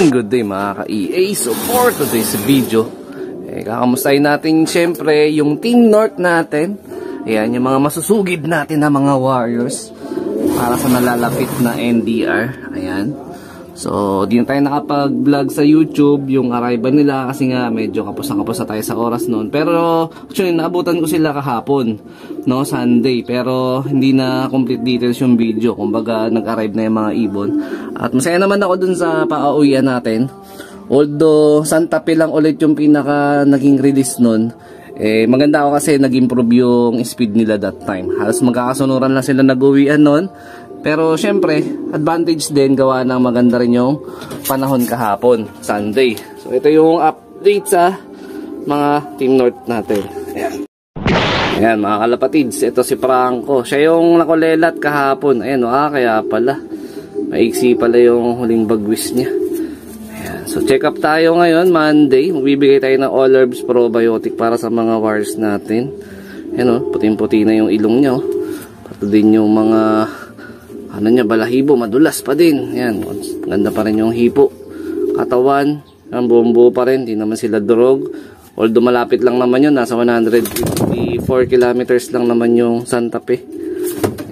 Good day mga ka-EA. So for today's video, kakamustahin natin syempre yung Team North natin. Ayan, yung mga masusugid natin na mga warriors para sa nalalapit na NDR. Ayan. So, di na tayo nakapag-vlog sa YouTube yung arrival nila kasi nga medyo kapos na tayo sa oras noon. Pero actually naabutan ko sila kahapon, no, Sunday. Pero hindi na complete details yung video. Kumbaga nag-arrive na yung mga ibon. At masaya naman ako dun sa pauwian natin. Although Santa Fe lang ulit yung pinaka naging release noon. Maganda ako kasi nag-improve yung speed nila that time. Halos magkakasunuran lang sila nag-uwian noon. Pero syempre, advantage din gawa ng maganda rin yung panahon kahapon, Sunday. So ito yung update sa mga Team North natin. Ayan. Ayan mga kalapatids, ito si Franco. Siya yung nakulelat kahapon. Ayan, kaya pala. Maiksi pala yung huling bagwis niya. Ayan. So check up tayo ngayon, Monday. Magbibigay tayo ng All Herbs Probiotic para sa mga wires natin. Ayan puting-puti na yung ilong niya. Pati din yung mga balahibo, madulas pa din. Yan, ganda pa rin yung hipo. Katawan, buo pa rin, di naman sila durog. Although malapit lang naman yun, nasa 154 kilometers lang naman yung Santa Fe.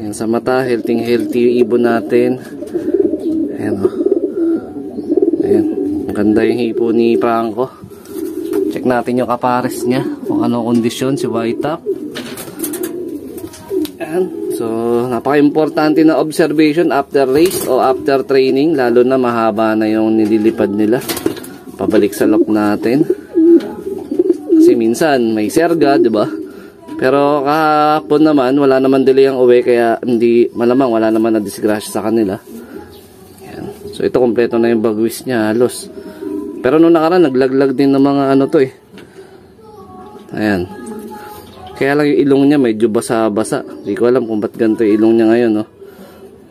Yan, sa mata, healthy yung ibon natin. Ayan ayan, maganda yung hipo ni Franco. Check natin yung kapares niya, kung ano kondisyon, si White Top. Ayan. So, napaka-importante na observation after race o after training, lalo na mahaba na yung nililipad nila. Pabalik sa lock natin. Kasi minsan may serga, 'di ba? Pero kahapon naman wala naman delay ang uwi kaya hindi malamang wala naman na disgrasya sa kanila. Ayan. So, ito kompleto na yung bagwis niya halos. Pero nung nakaraan naglaglag din ng mga Ayan. Kaya lang yung ilong niya medyo basa-basa. Hindi ko alam kung ba't ganito yung ilong niya ngayon, no?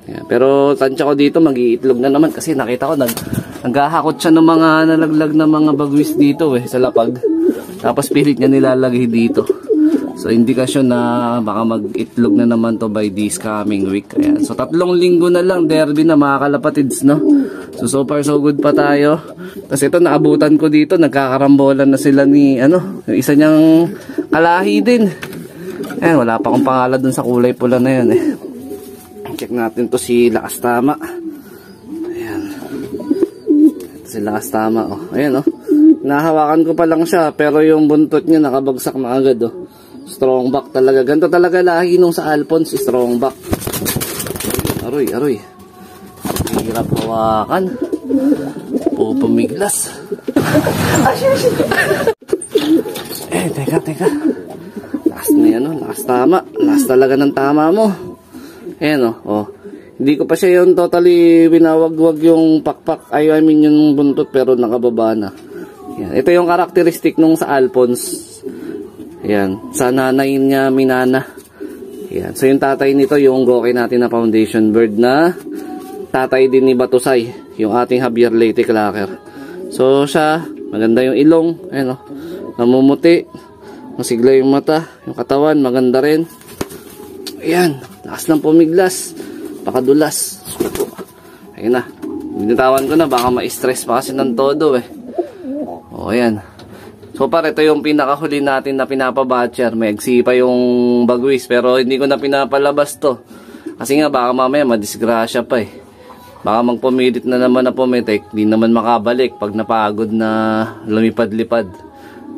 Yan. Pero tansya ko dito, mag-iitlog na naman kasi nakita ko naghahakot siya ng mga nalaglag na mga bagwis dito sa lapag. Tapos pilit niya nilalagay dito. So indikasyon na baka mag-itlog na naman to by this coming week. Ayan. So 3 linggo na lang, derby na mga kalapatids, no? So far so good pa tayo. Tapos ito naabutan ko dito, nagkakarambolan na sila ni yung isa niyang kalahi din. Ayan, wala pa akong pangalan dun sa kulay pula na yun Check natin to si Lakas Tama. Ayan. Ito si Lakas Tama Ayan nahawakan ko pa lang siya pero yung buntot niya nakabagsak na agad Strong back talaga. Ganito talaga lahi nung sa Alphonse, strong back. Aroy. Hirap hawakan. Pumiglas. Teka. Last na yan Last tama. Last talaga ng tama mo. Ayan Hindi ko pa siya yung totally winawagwag yung pakpak. I mean yung buntot pero nakababa na. Ayan. Ito yung karakteristik nung sa Alphonse. Ayan. Sa nanay niya Minana. Ayan. So yung tatay nito yung Goki natin na foundation bird na tatay din ni Batusay. Yung ating Javier Leyte Clacker. So siya, maganda yung ilong. Ayan namumuti. Masigla yung mata. Yung katawan, maganda rin. Ayan. Lakas ng pumiglas. Pakadulas. Ayan na. Binitawan ko na. Baka ma-stress pa kasi ng todo ayan. So par, ito yung pinakahuli natin na pinapabatcher. May agsipa yung bagwis. Pero hindi ko na pinapalabas to. Kasi nga baka mamaya madisgrasya pa Baka magpumilit na naman na pumitik. Di naman makabalik pag napagod na lumipad-lipad.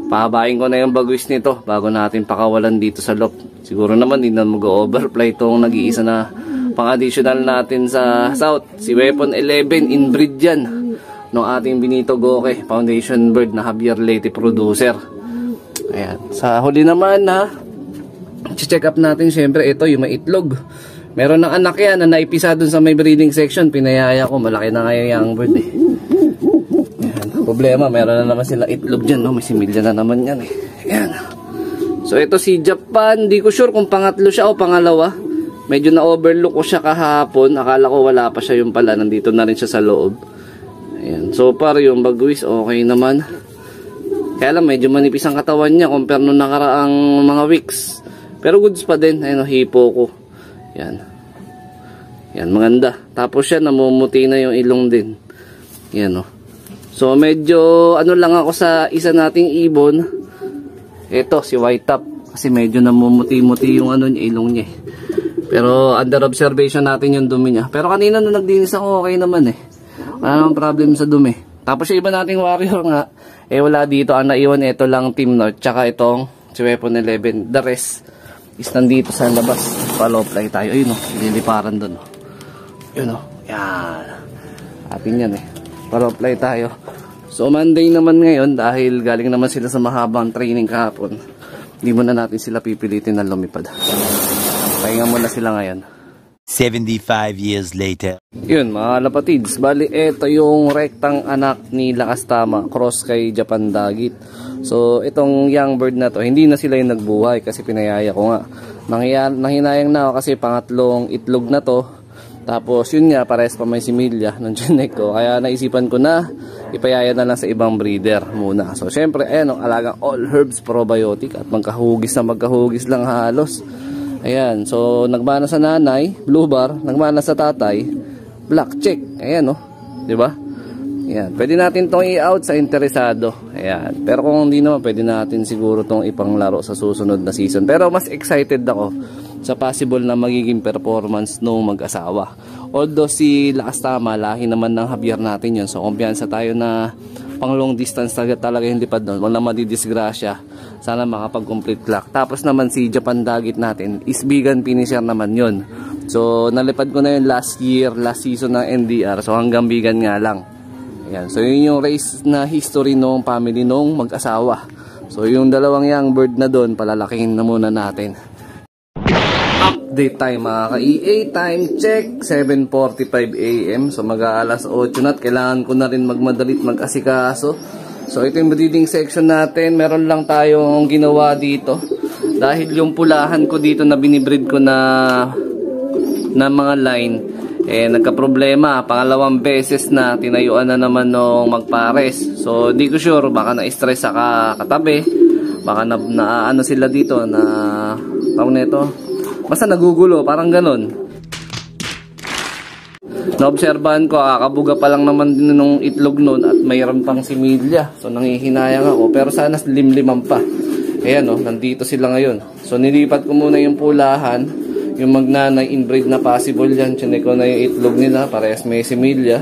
Pahabain ko na yung bagwis nito bago natin pakawalan dito sa loop. Siguro naman di na mag-overfly itong nag-iisa na pang-additional natin sa South. Si Weapon 11 inbreed yan ng ating Benito Goke foundation bird na Javier Leyte producer. Ayan. Sa huli naman check up natin syempre ito yung maitlog. Meron ng anak yan na naipisa dun sa may breeding section. Pinayaya ko, malaki na ngayon yung bird Ayan. Problema, meron na naman sila itlog dyan May similya na naman yan Ayan. So ito si Japan, di ko sure kung pangatlo siya o pangalawa. Medyo na-overlook ko siya kahapon. Akala ko wala pa siya yung pala. Nandito na rin siya sa loob. Ayan. So far yung bagwis okay naman. Kaya lang medyo manipis ang katawan niya compare nung nakaraang mga weeks. Pero goods pa din. Ayan hipo ko. Yan. Yan maganda. Tapos siya namumuti na yung ilong din. Yan So medyo ano lang ako sa isa nating ibon. Ito si white top kasi medyo namumuti-muti yung ano niya, ilong niya. Pero under observation natin yung dumi niya. Pero kanina nung nagdinis ako okay naman eh. Wala namang problem sa dumi. Tapos yung iba nating warrior nga wala dito. Ang naiwan ito lang Team North tsaka itong si Weapon 11. The rest is nandito sa labas. Follow fly tayo. Ayun o, liliparan dun. Yun o, yan. Atin yan eh. Follow fly tayo. So Monday naman ngayon dahil galing naman sila sa mahabang training kahapon. Hindi muna natin sila pipilitin na lumipad. Pahinga muna sila ngayon. 75 years later. Yun mga lapatids, bali ito yung rektang anak ni Lakas Tama, cross kay Japan Dagit. So itong young bird na to, hindi na sila yung nagbuhay kasi pinayaya ko nga. Nanghinayang na ako kasi pangatlong itlog na to. Tapos yun nga, parehas pa may similya ng chinek ko. Kaya naisipan ko na ipayaya na lang sa ibang breeder muna. So syempre ayan ang alagang all herbs probiotic at magkahugis lang halos. Ayan, so nagmana sa nanay, blue bar, nagmana sa tatay, black check. Ayan oh, 'di ba? Ayan, pwede natin tong i-out sa interesado. Ayan, pero kung hindi naman pwede natin siguro tong ipanglaro sa susunod na season. Pero mas excited ako sa possible na magiging performance nung mag-asawa. Although si Lakas Tama, lahi naman ng Javier natin 'yon. So kumpiyansa tayo na pang long distance talaga yung lipad doon. Wala madidisgrasya. Sana makapag-complete clock. Tapos naman si Japan Dagit natin is vegan finisher naman yun. So nalipad ko na yun last season ng NDR. So hanggang vegan nga lang. Ayan. So yun yung race na history ng family nung mag-asawa. So yung dalawang young bird na doon, palalakihin na muna natin. Update time mga ka-EA, time check 7:45 AM. So mag-aalas 8 na at kailangan ko na rin magmadalit mag-asikaso. So ito yung breeding section natin. Meron lang tayong ginawa dito. Dahil yung pulahan ko dito na binibreed ko na mga line, nagka-problema. Pangalawang beses na tinayuan na naman nung magpares. So di ko sure, baka na-stress sa katabi. Baka na ano sila dito na tawag nito. Basta nagugulo, parang ganon. Naobserbahan ko, kakabuga pa lang naman din nung itlog nun at mayroon pang similya. So nanghihinayang ako, pero sana limliman pa. Ayan o, nandito sila ngayon. So nilipat ko muna yung pulahan, yung magnanay inbreed na possible yan. Chinek ko na yung itlog nila, parehas may similya.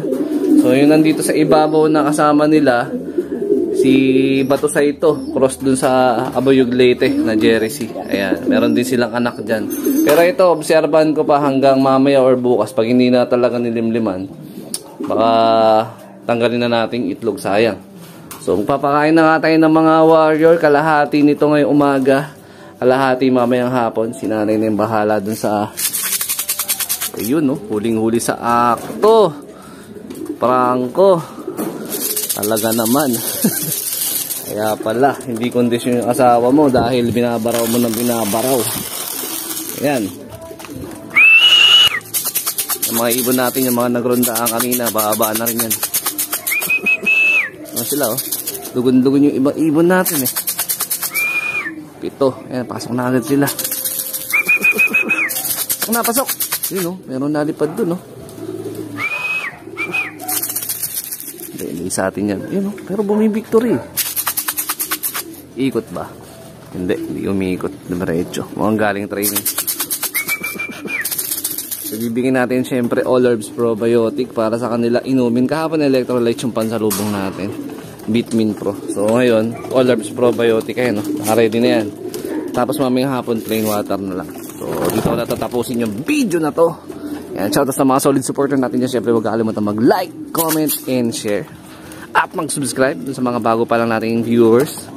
So yung nandito sa ibabaw na kasama nila, si Batusay ito, cross dun sa Aboyog Leyte na Jersey. Ayan, meron din silang anak dyan. Pero ito, obserbahan ko pa hanggang mamaya or bukas. Pag hindi na talaga nilimliman, baka tanggalin na nating itlog, sayang. So, magpapakain na nga tayo ng mga warrior. Kalahati nito ngayong umaga, kalahati mamayang hapon. Sinanay na yung bahala dun sa... Ayun, no? Huling-huli sa akto. Prangko. Talaga naman. Kaya pala, hindi kondisyon yung asawa mo dahil binabaraw mo ng binabaraw. Ayan. Yung mga ibon natin, yung mga nagrondaan kanina, bababa na rin yan. Ano sila, oh? Dugun-dugun yung ibang ibon natin, eh. 7. Ayan, pasok na agad sila. Pasok na, pasok. Yun, oh. Meron nalipad dun, oh. Hindi sa atin yan. Yun, oh. Pero bumibictory. Ikot ba? Hindi umiikot. Diretso. Mukhang galing training. So, bibigyan natin syempre all herbs probiotic para sa kanila inumin. Kahapon electrolytes yung pansalubong natin. Bitmin Pro. So ngayon, all herbs probiotic. Ayan, no? Naka-ready na yan. Tapos mamayang hapon plain water na lang. So dito ko natatapusin yung video na to. Yan, shout out sa mga solid supporter natin dyan. Syempre huwag kakalimutan mag-like, comment, and share. At mag-subscribe dun sa mga bago pa lang nating viewers.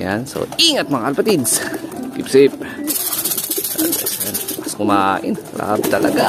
Yan, so ingat mga kalpatids. Keep safe. Mas kumain. Lab talaga.